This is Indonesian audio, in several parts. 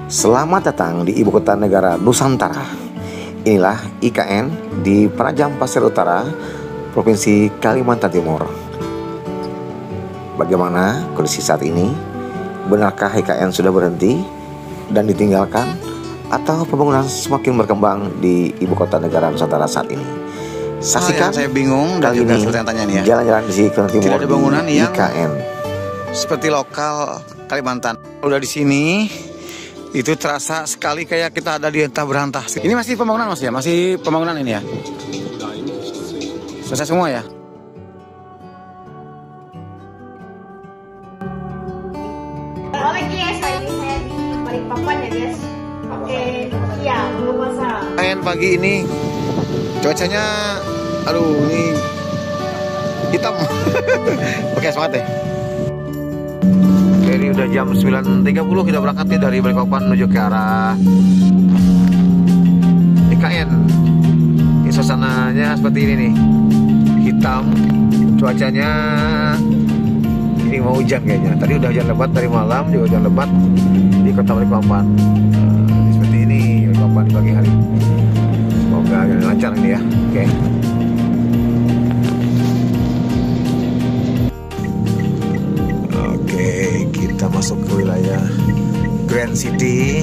Selamat datang di ibu kota negara Nusantara. Inilah IKN di Penajam Pasir Utara, Provinsi Kalimantan Timur. Bagaimana kondisi saat ini? Benarkah IKN sudah berhenti dan ditinggalkan, atau pembangunan semakin berkembang di ibu kota negara Nusantara saat ini? Saksikan. Saya bingung dan juga seperti yang tanya nih ya. Jalan-jalan di Kalimantan Timur. Tidak ada bangunan di yang IKN seperti lokal Kalimantan. Udah di sini itu terasa sekali kayak kita ada di entah berantah. Ini masih pembangunan Mas ya? Masih pembangunan ini ya? Selesai semua ya? Lagi ya saya di Balikpapan ya guys. Oke, iya belum masalah. Main pagi ini cuacanya, aduh ini hitam. Oke, semangat deh. Oke, ini udah jam 9.30 kita berangkat nih dari Balikpapan menuju ke arah IKN. Ini suasananya seperti ini nih, hitam, cuacanya ini mau hujan kayaknya. Tadi udah hujan lebat dari malam, juga hujan lebat di kota Balikpapan. Seperti ini Balikpapan di pagi hari. Semoga lancar ini ya. Oke. Oke, kita masuk ke wilayah Grand City.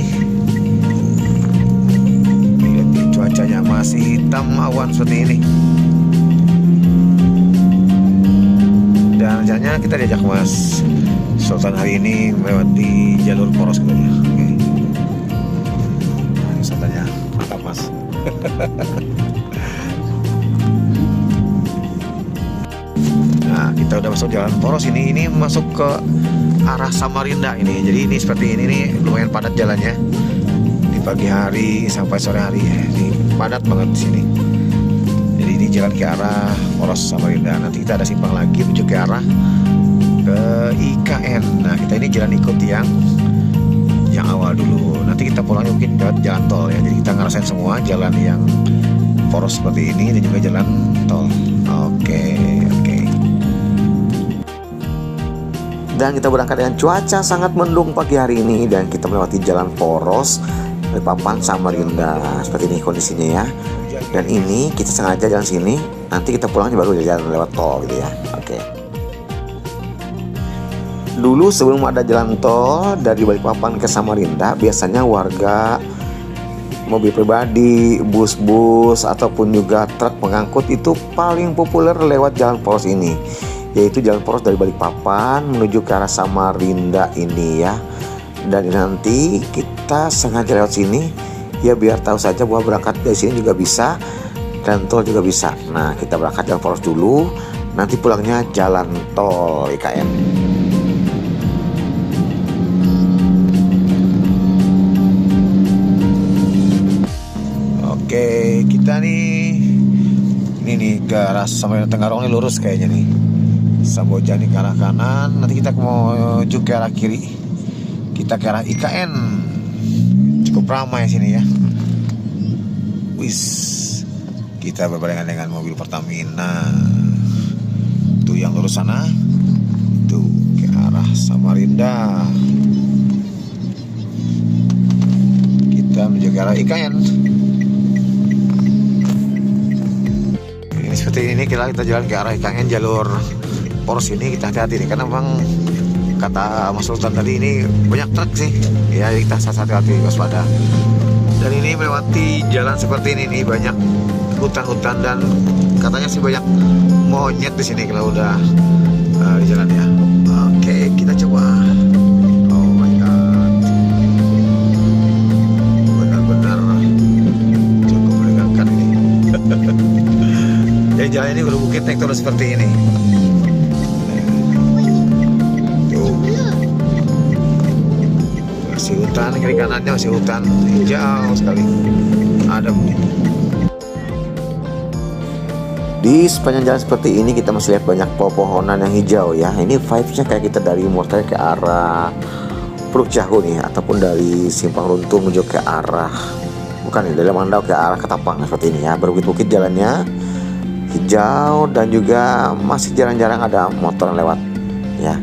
Lihat nih, cuacanya masih hitam awan seperti ini. Dan rencananya kita diajak Mas Sultan hari ini melewati jalur poros katanya. Oke. Nah, wisatanya mantap Mas. Nah, kita udah masuk jalan poros ini. Ini masuk ke arah Samarinda ini. Jadi ini seperti ini nih, lumayan padat jalannya. Di pagi hari sampai sore hari ini padat banget di sini. Jadi ini jalan ke arah poros Samarinda. Nanti kita ada simpang lagi menuju ke arah ke IKN. Nah, kita ini jalan ikut yang awal dulu. Nanti kita pulangnya mungkin lewat jalan tol ya. Jadi kita ngerasain semua jalan yang poros seperti ini dan juga jalan tol. Oke. Dan kita berangkat dengan cuaca sangat mendung pagi hari ini, dan kita melewati jalan poros Balikpapan Samarinda. Seperti ini kondisinya ya. Dan ini kita sengaja jalan sini, nanti kita pulangnya baru jalan lewat tol gitu ya. Oke. Dulu sebelum ada jalan tol dari Balikpapan ke Samarinda, biasanya warga mobil pribadi, bus-bus ataupun juga truk pengangkut itu paling populer lewat jalan poros ini, yaitu jalan poros dari Balikpapan menuju ke arah Samarinda ini ya. Dan nanti kita sengaja lewat sini ya, biar tahu saja bahwa berangkat dari sini juga bisa dan tol juga bisa. Nah, kita berangkat jalan poros dulu, nanti pulangnya jalan tol IKN. Oke, kita ini nih ke arah Samarinda Tenggarong, ini lurus kayaknya nih. Samboja nih ke arah kanan, nanti kita mau ke arah kiri. Kita ke arah IKN. Cukup ramai sini ya. Wis, kita berbarengan dengan mobil Pertamina. Tuh yang lurus sana, tuh ke arah Samarinda. Kita menuju ke arah IKN. Ini seperti ini kita jalan ke arah IKN, jalur poros ini. Kita hati-hati nih, karena memang kata Mas Sultan tadi ini banyak truk sih ya, kita hati-hati, waspada. Dan ini melewati jalan seperti ini nih, banyak hutan-hutan dan katanya sih banyak monyet di sini kalau udah di jalan ya. Oke, kita coba. Oh my god, benar-benar cukup menegangkan ini. Jadi jalan ini berbukit tektonik seperti ini. Masih hutan, kiri kanannya masih hutan, hijau sekali, adem. Di sepanjang jalan seperti ini kita masih lihat banyak pepohonan yang hijau ya. Ini vibes-nya kayak kita dari Mortai ke arah Puruk Jahu nih, ataupun dari Simpang Runtung menuju ke arah, bukan nih, dari Mandau ke arah Ketapang seperti ini ya. Berbukit-bukit jalannya, hijau, dan juga masih jarang-jarang ada motor yang lewat ya.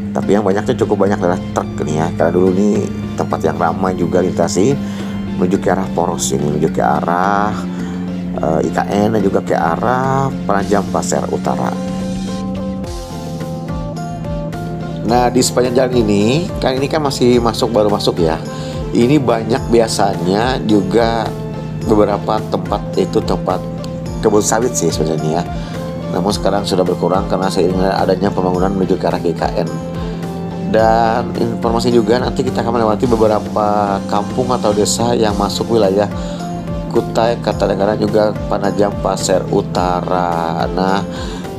Tapi yang banyaknya cukup banyak adalah truk nih ya, karena dulu nih tempat yang ramai juga dilintasi, menuju ke arah Poros ini, menuju ke arah IKN dan juga ke arah Penajam Pasir Utara. Nah, di sepanjang jalan ini kan masih baru masuk ya. Ini banyak biasanya juga beberapa tempat kebun sawit sih sebenarnya ya. Namun sekarang sudah berkurang karena seiring adanya pembangunan menuju ke arah GKN. Dan informasi juga nanti kita akan melewati beberapa kampung atau desa yang masuk wilayah Kutai Kartanegara juga Penajam Pasir Utara. Nah,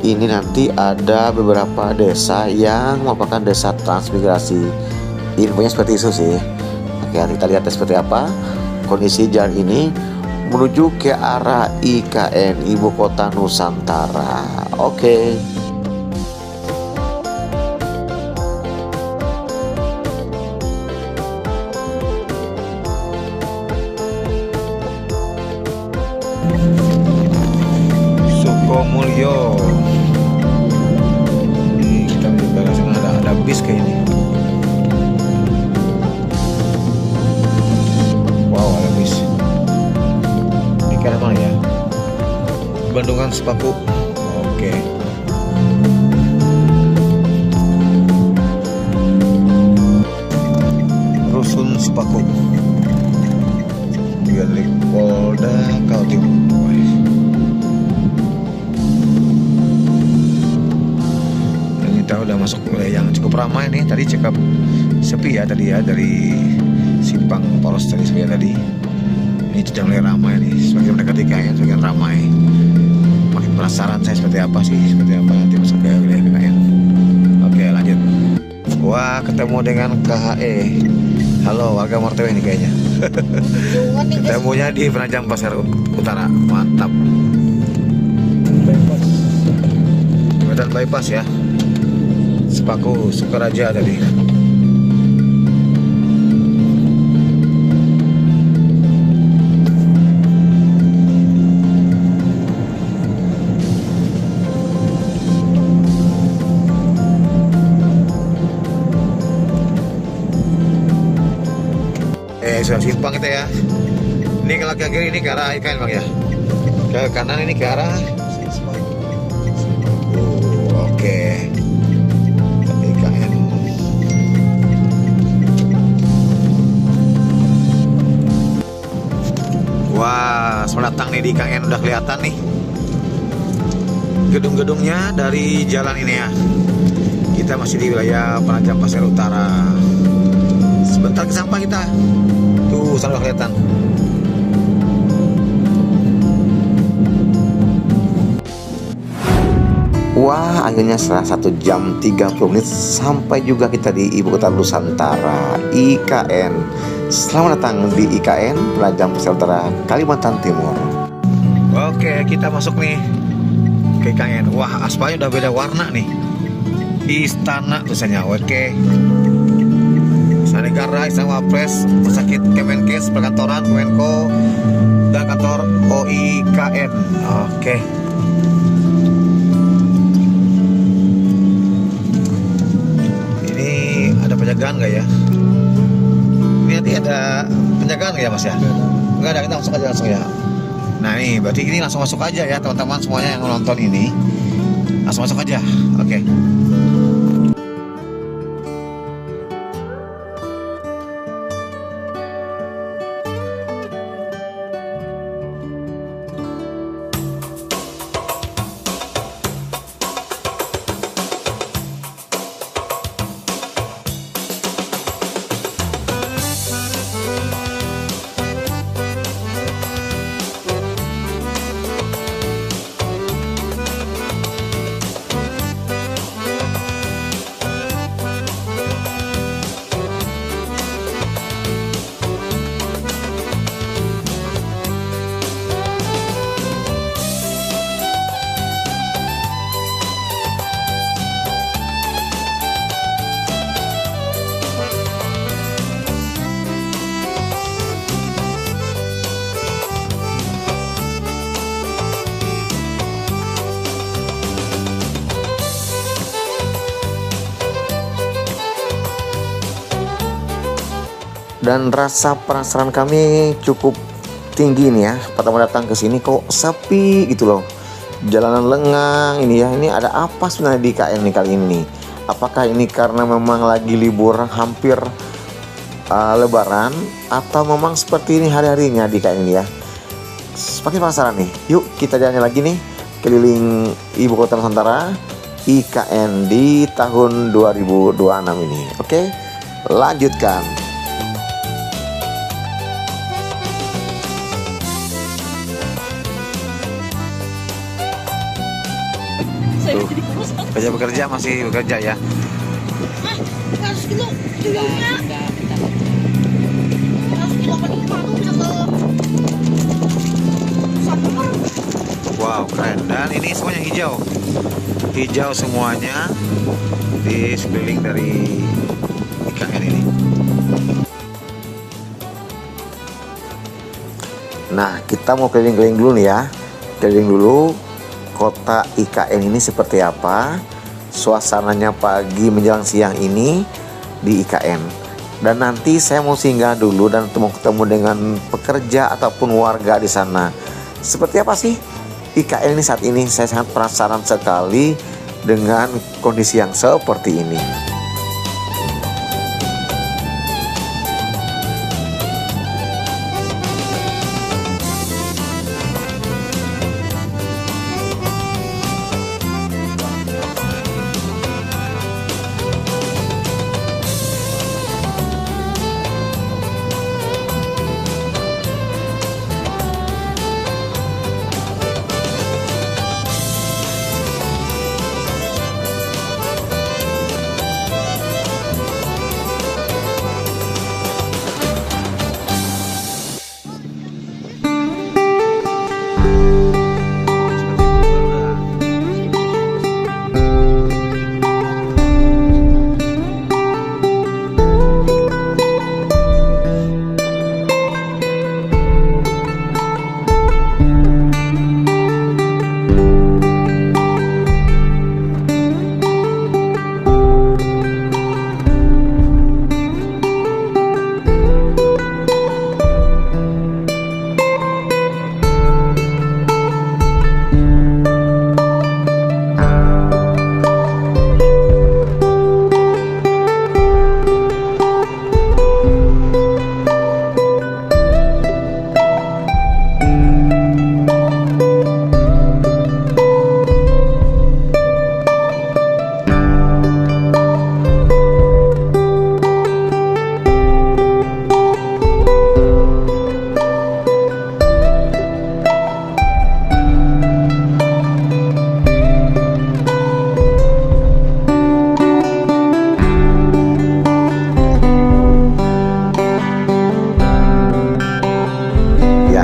ini nanti ada beberapa desa yang merupakan desa transmigrasi. Infonya seperti itu sih. Oke, kita lihat seperti apa kondisi jalan ini menuju ke arah IKN, Ibu Kota Nusantara. Oke. Sukomulyo. Ini kita menuju ke sana, ada bis kayak ini. Wow, ada bis. Ini kan mana ya? Bendungan Sepaku. Oke. Rusun Sepaku. Dari Polda Kaltim. Kita udah masuk wilayah yang cukup ramai nih. Tadi cekap sepi ya tadi ya, dari simpang Poros tadi sepi ya tadi. Ini sudah mulai ramai nih, semakin mendekati IKN semakin ramai. Makin penasaran saya seperti apa nanti masuk ke wilayah IKN. Oke, lanjut. Wah, ketemu dengan KHE. Halo warga Mortewe nih kayaknya. Ketemunya di Penajam Pasir Utara. Mantap. Medan bypass ya. Sepaku Sukaraja tadi. Sudah simpang kita ya. Ini kalau ke kiri ini ke arah IKN bang ya. Ke kanan ini ke arah. Oke. IKN. Wah, selamat datang nih di IKN, udah kelihatan nih gedung-gedungnya dari jalan ini ya. Kita masih di wilayah Penajam Pasir Utara. Sebentar ke sampah kita. Tuh, sana udah kelihatan. Wah, akhirnya setelah 1 jam 30 menit sampai juga kita di Ibu Kota Nusantara, IKN. Selamat datang di IKN, Penajam Pasir Utara, Kalimantan Timur. Oke, kita masuk nih ke IKN. Wah, aspalnya udah beda warna nih. Istana tulisannya. Oke. Istana Negara, Istana Wapres, Rumah Sakit Kemenkes, Perkantoran Kemenko, dan kantor OIKN. Oke. Ini ada penjagaan nggak ya? Ini nanti ada penjagaan nggak ya mas ya? Nggak ada, kita langsung aja langsung ya. Nah ini berarti ini langsung masuk aja ya teman-teman semuanya yang nonton ini. Langsung masuk aja. Oke. Dan rasa penasaran kami cukup tinggi nih ya. Pertama datang ke sini kok sepi gitu loh. Jalanan lengang ini ya. Ini ada apa sebenarnya di IKN nih kali ini? Apakah ini karena memang lagi libur hampir Lebaran, atau memang seperti ini hari-harinya di IKN ini ya? Semakin penasaran nih. Yuk kita jalan lagi nih keliling ibu kota Nusantara IKN di tahun 2026 ini. Oke, lanjutkan. Bekerja masih bekerja ya. 100 kilo tuyulnya. 100 kilo paling tuh bisa ke Sanur. Wow, keren. Dan ini semuanya hijau. Hijau semuanya di sekeliling dari IKN ini. Nah, kita mau keliling-keliling dulu nih ya. Keliling dulu kota IKN ini seperti apa, suasananya pagi menjelang siang ini di IKN. Dan nanti saya mau singgah dulu dan mau ketemu dengan pekerja ataupun warga di sana. Seperti apa sih IKN ini saat ini? Saya sangat penasaran sekali dengan kondisi yang seperti ini.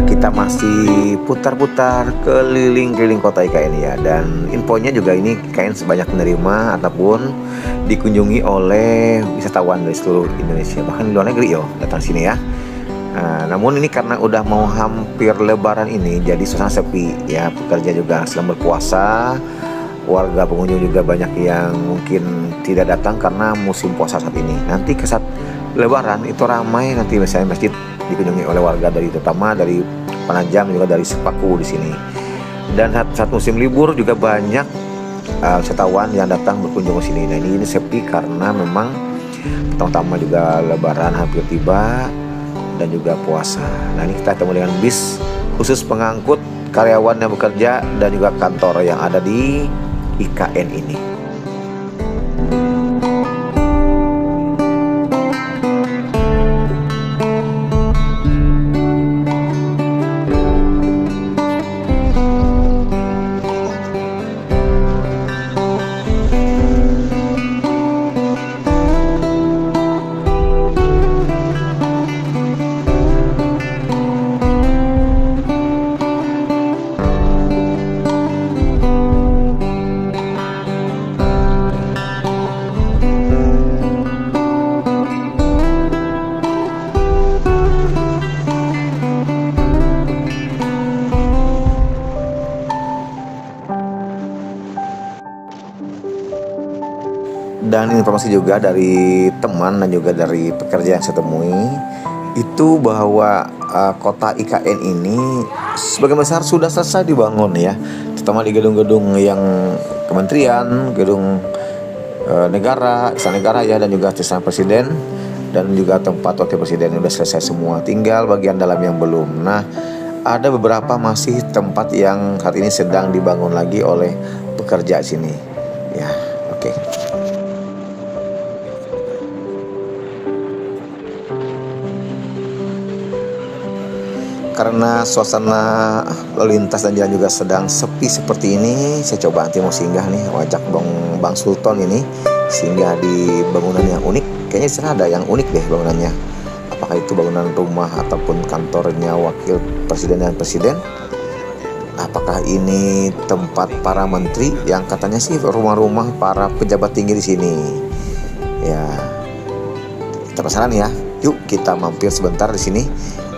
Kita masih putar-putar keliling-keliling kota IKN ya. Dan infonya juga ini IKN sebanyak menerima ataupun dikunjungi oleh wisatawan dari seluruh Indonesia, bahkan di luar negeri datang sini ya. Namun ini karena udah mau hampir Lebaran ini, jadi suasana sepi ya. Pekerja juga sedang berpuasa, warga pengunjung juga banyak yang mungkin tidak datang karena musim puasa saat ini. Nanti ke saat Lebaran itu ramai, nanti misalnya masjid dikunjungi oleh warga dari, terutama dari Penajam, juga dari Sepaku di sini. Dan saat musim libur juga banyak wisatawan yang datang berkunjung ke sini. Nah ini sepi karena memang pertama-tama juga Lebaran hampir tiba dan juga puasa. Nah ini kita ketemu dengan bis khusus pengangkut karyawan yang bekerja dan juga kantor yang ada di IKN ini. Dan informasi juga dari teman dan juga dari pekerja yang saya temui itu bahwa kota IKN ini sebagian besar sudah selesai dibangun ya, terutama di gedung-gedung yang kementerian, gedung negara, istana negara ya, dan juga istana presiden dan juga tempat wakil presiden sudah selesai semua, tinggal bagian dalam yang belum. Nah, ada beberapa masih tempat yang saat ini sedang dibangun lagi oleh pekerja sini ya. Oke. Karena suasana lalu lintas dan jalan juga sedang sepi seperti ini, saya coba nanti mau singgah nih, wajak Bang Sultan ini singgah di bangunan yang unik. Kayaknya di sana ada yang unik deh bangunannya. Apakah itu bangunan rumah ataupun kantornya wakil presiden dan presiden? Apakah ini tempat para menteri yang katanya sih rumah-rumah para pejabat tinggi di sini? Ya, kita penasaran ya. Yuk kita mampir sebentar di sini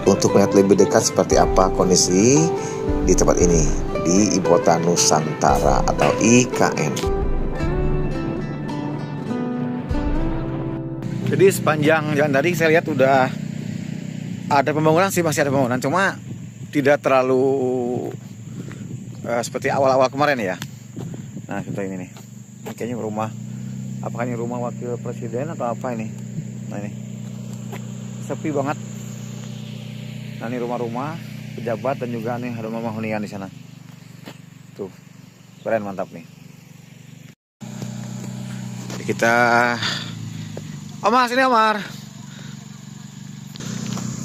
untuk melihat lebih dekat seperti apa kondisi di tempat ini di Ibu Kota Nusantara atau IKN. Jadi sepanjang jalan tadi saya lihat udah ada pembangunan sih, masih ada pembangunan, cuma tidak terlalu seperti awal-awal kemarin ya. Nah, kita ini nih, kayaknya rumah, apakah ini rumah wakil presiden atau apa ini? Nah ini, sepi banget. Nah ini rumah-rumah pejabat dan juga nih ada rumah hunian di sana. Tuh, keren, mantap nih. Jadi kita, Omar sini Omar.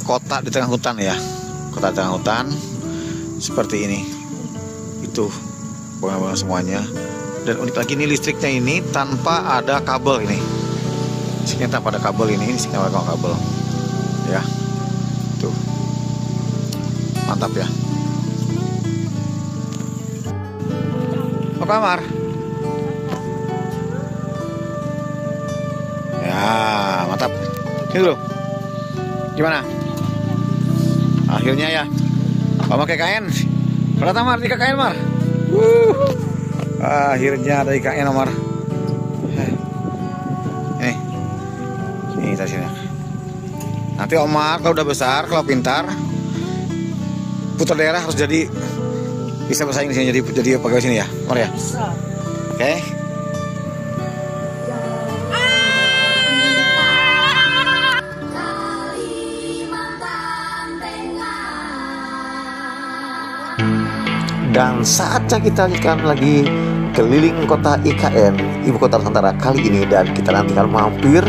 Kota di tengah hutan ya, kota di tengah hutan seperti ini. Itu bangunan-bangunan semuanya. Dan unik lagi ini listriknya ini tanpa ada kabel ini. Listriknya tanpa ada kabel ini listriknya tanpa kabel. Ya, tuh. Mantap ya. Mau kamar? Ya, mantap. Ini dulu. Gimana? Akhirnya ya. Mama KKN. Berapa Mar di KKN Mar? Akhirnya ada IKN Mar. Ini kita sini. Nanti Omar kalau udah besar, kalau pintar, putra daerah harus jadi bisa bersaing di sini, jadi pegawai sini ya, Omar ya. Oke. Dan saatnya kita akan lagi keliling kota IKN, Ibu Kota Nusantara kali ini, dan kita nanti akan mampir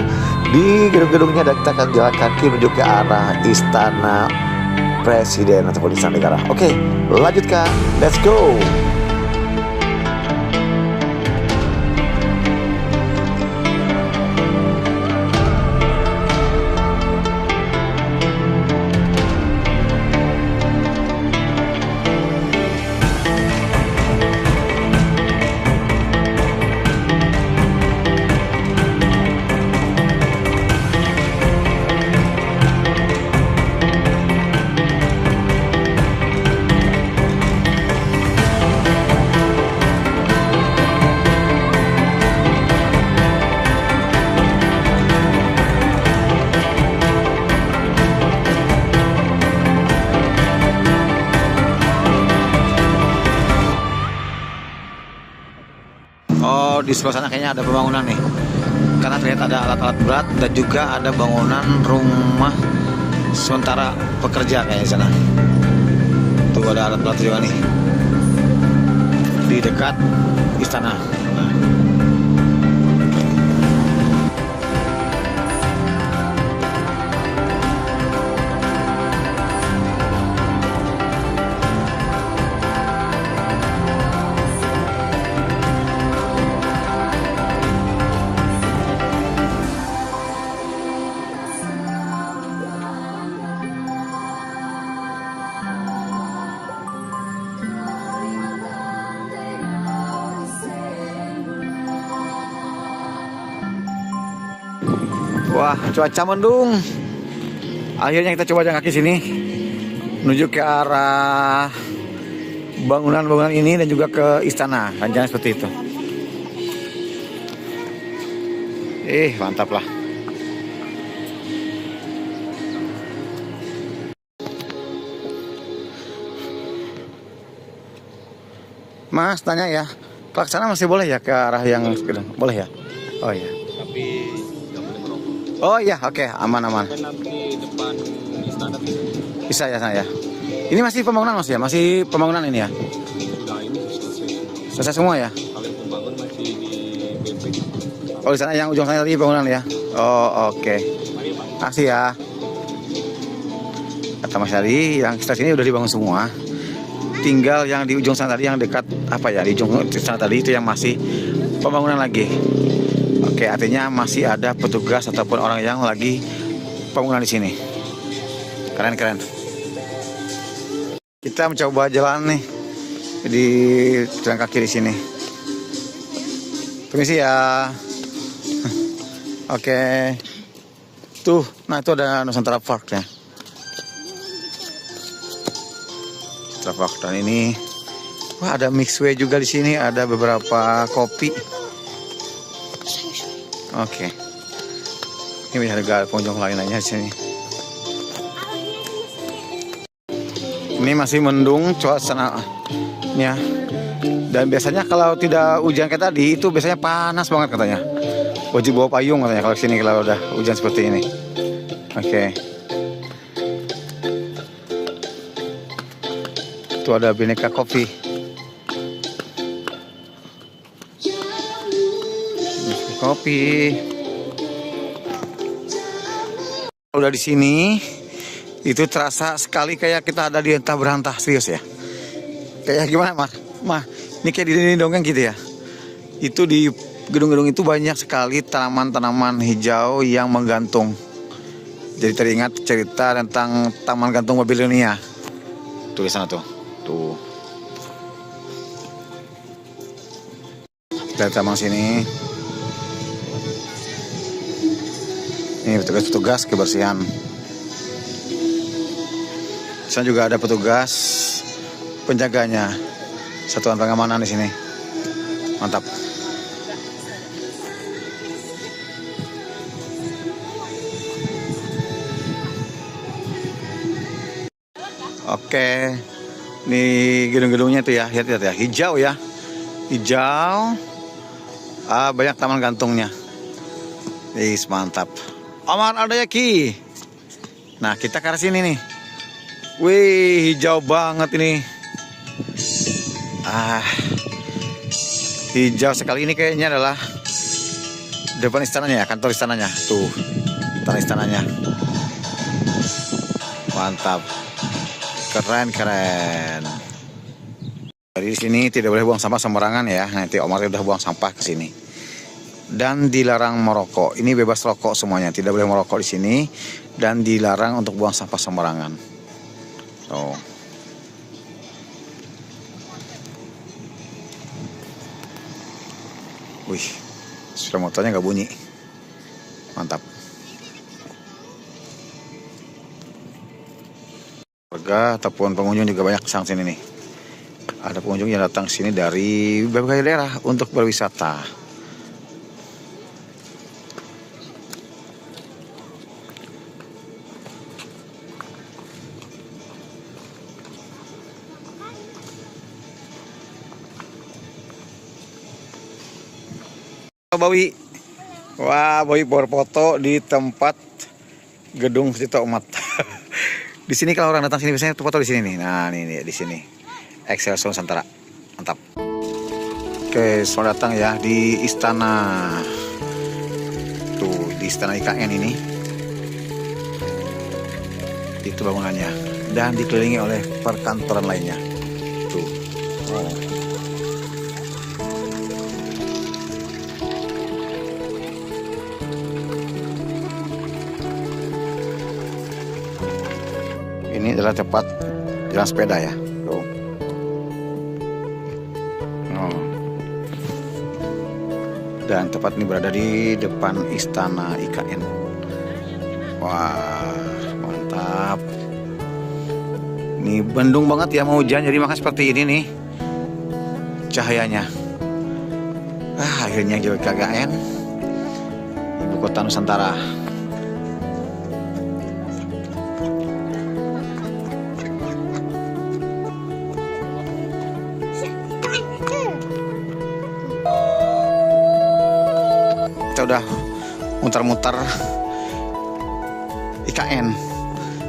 di gedung-gedungnya dan kita akan jalan kaki menuju ke arah Istana Presiden ataupun Istana Negara. Oke, lanjutkan, let's go. Oh, di sebelah sana kayaknya ada pembangunan nih. Karena terlihat ada alat-alat berat dan juga ada bangunan rumah sementara pekerja kayaknya di sana. Tuh ada alat berat juga nih. Di dekat istana. Nah. Wah, cuaca mendung. Akhirnya kita coba jalan kaki sini menuju ke arah bangunan-bangunan ini dan juga ke istana. Kan jalan seperti itu. Mantap lah. Mas tanya ya, pelaksana masih boleh ya ke arah yang gedung? Boleh ya? Oh iya. Tapi nggak boleh merokok. Oh iya, oke, aman. Kan nanti depan istana Bisa ya sana ya. Ini masih pembangunan Mas ya? Masih pembangunan ini ya? sudah ini selesai. Selesai semua ya? Kalau yang pembangun masih di BP. Oh di sana yang ujung sana tadi pembangunan ya? Oh oke. Mari Pak. Makasih ya. Kata Mas Ari, yang sekitar sini udah dibangun semua. Tinggal yang di ujung sana tadi yang dekat apa ya? Di ujung sana tadi itu yang masih pembangunan lagi. Oke, artinya masih ada petugas ataupun orang yang lagi pembangunan di sini. Keren. Kita mencoba jalan nih di jalan kaki di sini. Permisi ya. Oke. Tuh, nah itu ada Nusantara Park ya. Nusantara Park dan ini, wah ada mixway juga di sini, ada beberapa kopi. Oke. Ini ada pengunjung lainnya di sini. Ini masih mendung suasananya. Dan biasanya kalau tidak hujan kayak tadi itu biasanya panas banget katanya. Wajib bawa payung katanya kalau sini kalau udah hujan seperti ini. Oke. Itu ada Bhinneka Coffee. Kopi. Udah di sini, itu terasa sekali kayak kita ada di entah berantah, serius ya. Kayak gimana, Mah, ini kayak di dongeng gitu ya. Itu di gedung-gedung itu banyak sekali tanaman-tanaman hijau yang menggantung. Jadi teringat cerita tentang Taman Gantung Babilonia. Tuh di sana tuh. Tuh. Kita taman sini. Ini petugas kebersihan. Di sana juga ada petugas penjaganya, satuan pengamanan di sini. Mantap. Oke, ini gedung-gedungnya itu ya, lihat ya, hijau ya, hijau. Banyak taman gantungnya. Mantap. Omar Aldayaki. Nah, kita ke arah sini nih. Wih, hijau banget ini. Hijau sekali ini kayaknya adalah depan istananya ya, kantor istananya. Tuh, tanah istananya. Mantap. Keren. Dari sini tidak boleh buang sampah sembarangan ya. Nanti Omar udah buang sampah ke sini. Dan dilarang merokok. Ini bebas rokok semuanya, tidak boleh merokok di sini dan dilarang untuk buang sampah sembarangan. Tuh. Wih, sudah motornya nggak bunyi. Mantap. Warga ataupun pengunjung juga banyak sang sini nih. Ada pengunjung yang datang sini dari berbagai daerah untuk berwisata. Bawi, wah Bawi berfoto di tempat gedung Cito Umat. Di sini kalau orang datang sini biasanya foto di sini nih. Nah ini di sini, Excelsior Nusantara, mantap. Oke, selamat datang ya di istana. Tuh di istana IKN ini, itu bangunannya dan dikelilingi oleh perkantoran lainnya. Tuh. Oh. Ini adalah tempat jalan sepeda ya. Tuh. Oh. Dan tempat ini berada di depan istana IKN. Wah, mantap. Ini mendung banget ya, mau hujan, jadi makanya seperti ini nih cahayanya. Akhirnya juga KKN Kota Nusantara. Kita udah muter-muter IKN.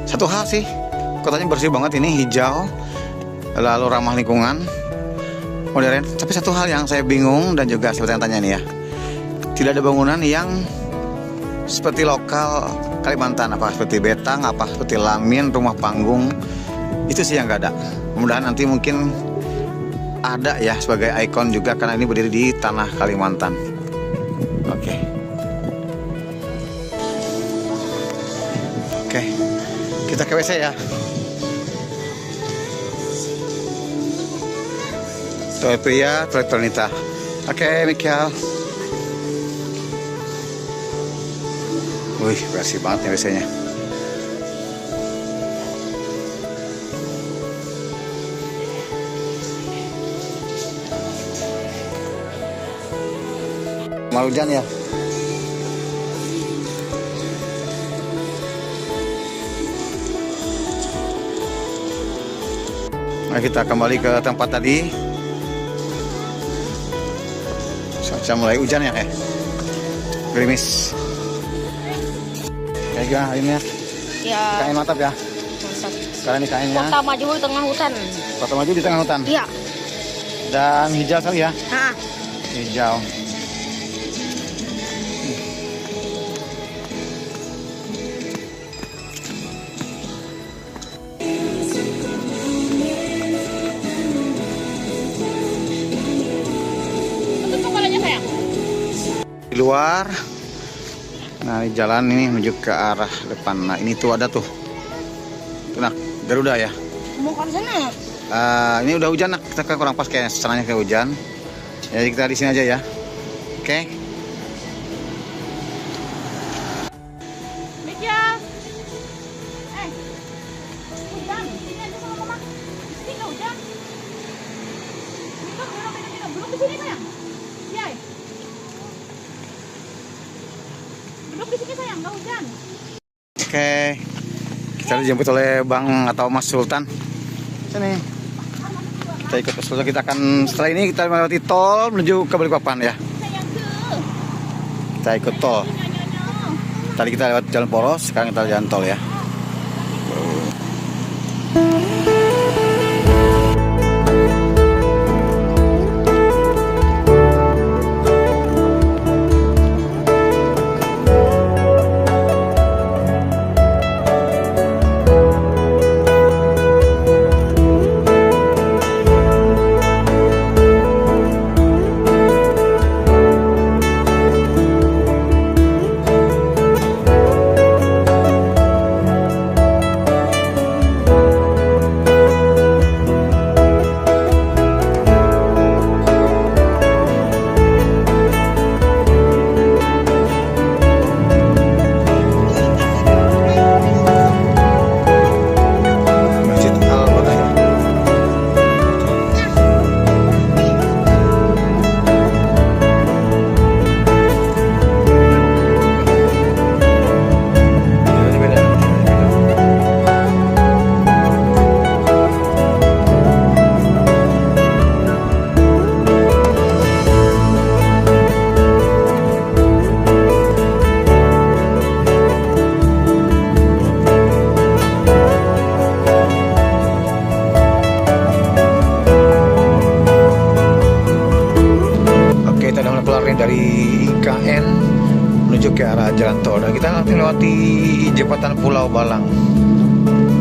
Satu hal sih, kotanya bersih banget ini, hijau, lalu ramah lingkungan, modern. Tapi satu hal yang saya bingung dan juga saya tanya nih ya, tidak ada bangunan yang seperti lokal Kalimantan, apa seperti betang, apa seperti lamin, rumah panggung. Itu sih yang nggak ada. Mudah-mudahan nanti mungkin ada ya sebagai ikon juga, karena ini berdiri di tanah Kalimantan. Oke. Oke, kita ke WC ya. Toilet pria, toilet wanita. Oke, Michael. Wih, bersih banget nih WC-nya. Mau hujan ya? Nah, kita kembali ke tempat tadi. Cuaca mulai hujan ya, gerimis. Kayak gimana ini ya? Ya. Kain mantap ya? Mantap. Sekarang ini kainnya. Kota Maju di tengah hutan. Kota Maju di tengah hutan. Iya. Dan hijau sekali ya? Nah, Hijau. tutup kepalanya sayang. Di luar. Nah, di jalan ini menuju ke arah depan. Nah, ini tuh ada tuh. Tuh, nah, Garuda ya. Mau ke sana? Ini udah hujan, nah. Kita kan kurang pas kayak setelahnya kayak hujan. Jadi kita di sini aja ya. Oke. Michael. Hujan. Sini aja sama mama. Sini nggak hujan. Minum. Duduk di sini sayang. Iya. Duduk di sini sayang, nggak hujan. Oke. Kita dijemput oleh Bang atau Mas Sultan. Sini. Kita ikut Mas Sultan. Kita akan setelah ini kita melewati tol menuju ke Balikpapan ya. Kita ikut tol. Tadi kita lewat jalan poros, sekarang kita jalan tol ya. Dari IKN menuju ke arah jalan tol. Dan kita nanti melewati jembatan Pulau Balang.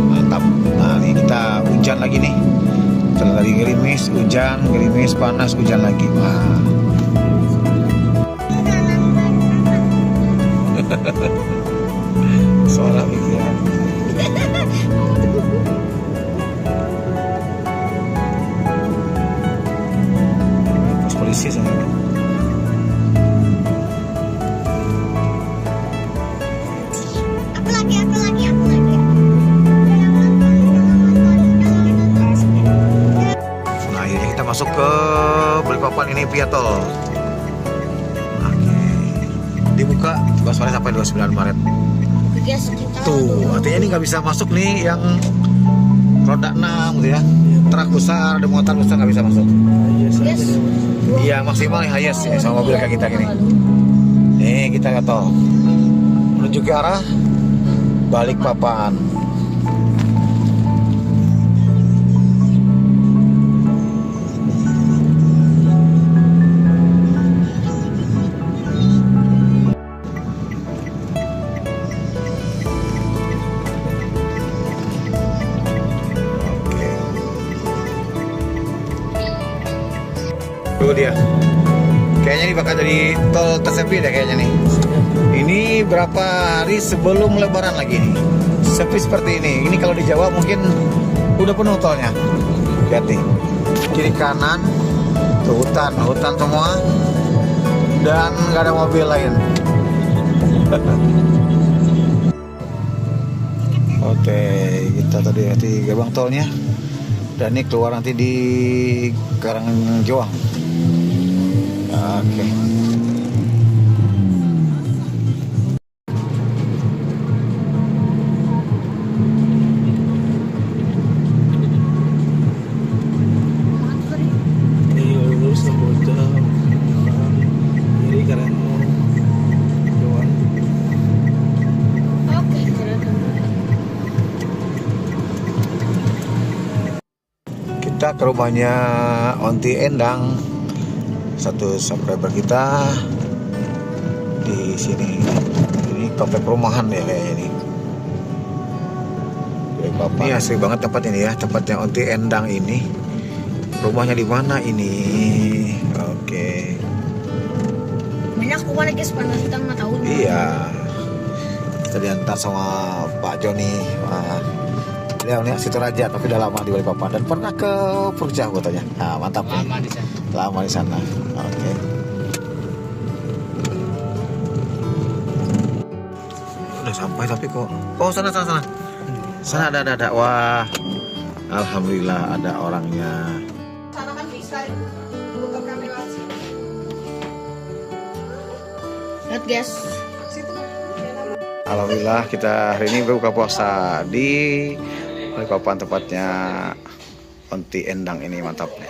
Mantap. Nah, ini kita hujan lagi nih. Setelah tadi gerimis, hujan, gerimis, panas, hujan lagi. Wah. Suara ya. Pos polisi sana. Masuk ke Balikpapan ini via tol. Oke. Dibuka 14 Maret sampai 29 Maret. Oke guys, kita Tuh, artinya ini nggak bisa masuk nih yang roda 6 gitu ya. Truk besar, ada muatan besar nggak bisa masuk. guys. Iya, maksimal highest ya, sama mobil kayak kita gini. Nih, kita ke tol. Menuju ke arah Balikpapan. Tuh dia. Kayaknya ini bakal jadi tol tersepi deh kayaknya nih. Ini berapa hari sebelum Lebaran lagi nih. Sepi seperti ini. Ini kalau di Jawa mungkin udah penuh tolnya. Lihat nih. Kiri kanan tuh hutan semua. Dan nggak ada mobil lain. Oke, kita tadi di gerbang tolnya. Dan ini keluar nanti di Karangjoang. Oke. Iya, lurus Samboja. Jadi karena doang. Oke, keren. Kita ke rumahnya Onti Endang, satu subscriber kita di sini. Ini komplek perumahan ya kayaknya ini. Ini asli banget tempat ini ya, tempatnya Onti Endang ini. Rumahnya di mana ini? Oke. Banyak kuat guys, panas kita nggak tahu. Iya. Kita diantar sama Pak Joni. Wah. Dia ini situ Raja, tapi udah lama di Balikpapan dan pernah ke Purja katanya. Nah, mantap. Lama di sana. Lama di sana. Oke. Udah sampai tapi kok. Oh, sana. Sana ada. Wah. Alhamdulillah ada orangnya. Sana kan bisa buka kamera sini. Lihat guys. Alhamdulillah kita hari ini berbuka puasa di Balikpapan, tempatnya Onti Endang ini, mantap nih.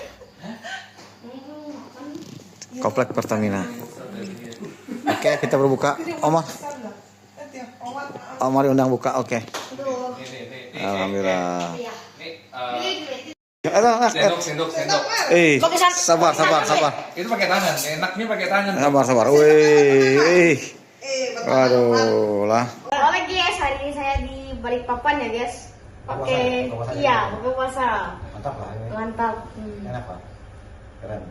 Komplek Pertamina. Oke, kita berbuka. Omar diundang buka. Oke. Alhamdulillah. Sendok. Sabar. Itu pakai tangan, enaknya pakai tangan. Sabar. Wih. Waduh lah. Oke guys, hari ini saya di Balikpapan ya guys. Oke, iya, buka puasa. Mantap lah. Mantap. Enak Pak. Keren.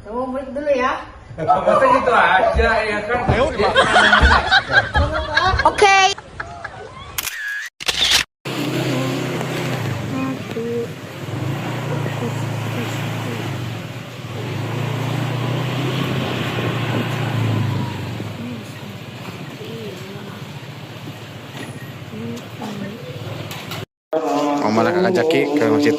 Kamu break dulu ya. Masa gitu aja ya kan. Oke. Omar kakak Jaki ke masjid.